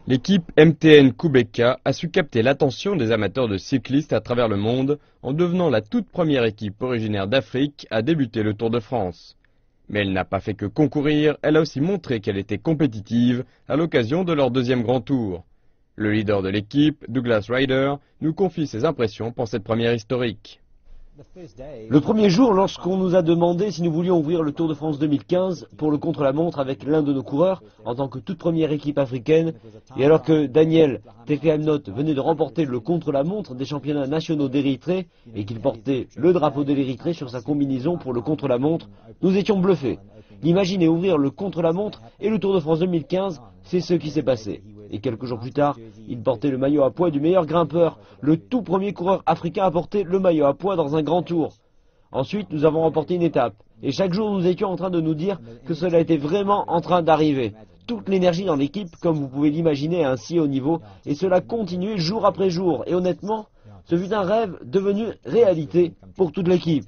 L'équipe MTN Qhubeka a su capter l'attention des amateurs de cyclistes à travers le monde en devenant la toute première équipe originaire d'Afrique à débuter le Tour de France. Mais elle n'a pas fait que concourir, elle a aussi montré qu'elle était compétitive à l'occasion de leur deuxième grand tour. Le leader de l'équipe, Douglas Ryder, nous confie ses impressions pour cette première historique. Le premier jour, lorsqu'on nous a demandé si nous voulions ouvrir le Tour de France 2015 pour le contre-la-montre avec l'un de nos coureurs en tant que toute première équipe africaine, et alors que Daniel Tekeamnot venait de remporter le contre-la-montre des championnats nationaux d'Érythrée et qu'il portait le drapeau de l'Érythrée sur sa combinaison pour le contre-la-montre, nous étions bluffés. Imaginez ouvrir le contre-la-montre et le Tour de France 2015, c'est ce qui s'est passé. Et quelques jours plus tard, il portait le maillot à pois du meilleur grimpeur, le tout premier coureur africain à porter le maillot à pois dans un grand tour. Ensuite, nous avons remporté une étape. Et chaque jour, nous étions en train de nous dire que cela était vraiment en train d'arriver. Toute l'énergie dans l'équipe, comme vous pouvez l'imaginer, à un si haut niveau, et cela continuait jour après jour. Et honnêtement, ce fut un rêve devenu réalité pour toute l'équipe.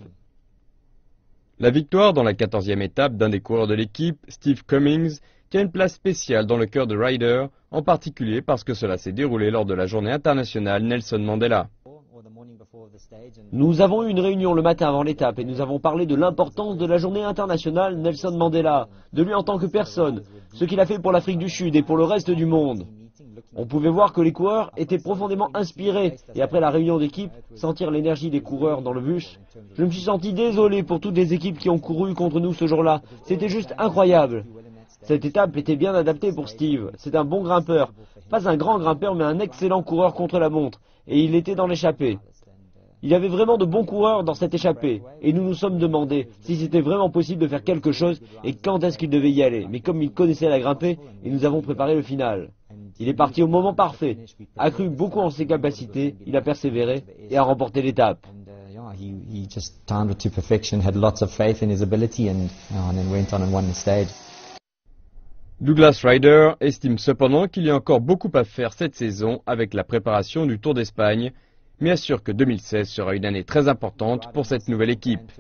La victoire dans la 14e étape d'un des coureurs de l'équipe, Steve Cummings, tient une place spéciale dans le cœur de Ryder, en particulier parce que cela s'est déroulé lors de la journée internationale Nelson Mandela. Nous avons eu une réunion le matin avant l'étape et nous avons parlé de l'importance de la journée internationale Nelson Mandela, de lui en tant que personne, ce qu'il a fait pour l'Afrique du Sud et pour le reste du monde. On pouvait voir que les coureurs étaient profondément inspirés et après la réunion d'équipe, sentir l'énergie des coureurs dans le bus, je me suis senti désolé pour toutes les équipes qui ont couru contre nous ce jour-là. C'était juste incroyable. Cette étape était bien adaptée pour Steve. C'est un bon grimpeur. Pas un grand grimpeur, mais un excellent coureur contre la montre. Et il était dans l'échappée. Il y avait vraiment de bons coureurs dans cette échappée. Et nous nous sommes demandé si c'était vraiment possible de faire quelque chose et quand est-ce qu'il devait y aller. Mais comme il connaissait la grimper, et nous avons préparé le final. Il est parti au moment parfait, a cru beaucoup en ses capacités, il a persévéré et a remporté l'étape. He just timed it to perfection, had lots of faith in his ability and then went on and won the stage. Douglas Ryder estime cependant qu'il y a encore beaucoup à faire cette saison avec la préparation du Tour d'Espagne, mais assure que 2016 sera une année très importante pour cette nouvelle équipe.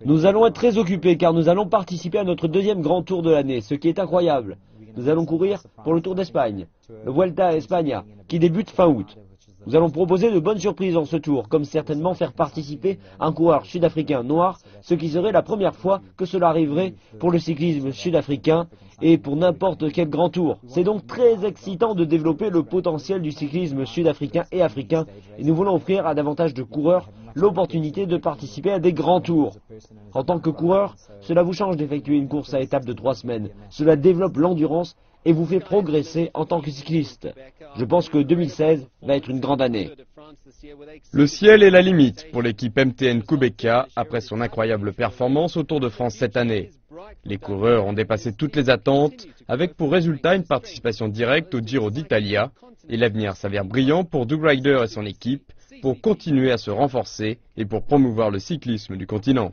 Nous allons être très occupés car nous allons participer à notre deuxième grand tour de l'année, ce qui est incroyable. Nous allons courir pour le Tour d'Espagne, le Vuelta a España, qui débute fin août. Nous allons proposer de bonnes surprises dans ce tour, comme certainement faire participer un coureur sud-africain noir, ce qui serait la première fois que cela arriverait pour le cyclisme sud-africain et pour n'importe quel grand tour. C'est donc très excitant de développer le potentiel du cyclisme sud-africain et africain, et nous voulons offrir à davantage de coureurs l'opportunité de participer à des grands tours. En tant que coureur, cela vous change d'effectuer une course à étapes de 3 semaines. Cela développe l'endurance et vous fait progresser en tant que cycliste. Je pense que 2016 va être une grande année. Le ciel est la limite pour l'équipe MTN Qhubeka après son incroyable performance au Tour de France cette année. Les coureurs ont dépassé toutes les attentes avec pour résultat une participation directe au Giro d'Italia et l'avenir s'avère brillant pour Doug Ryder et son équipe pour continuer à se renforcer et pour promouvoir le cyclisme du continent.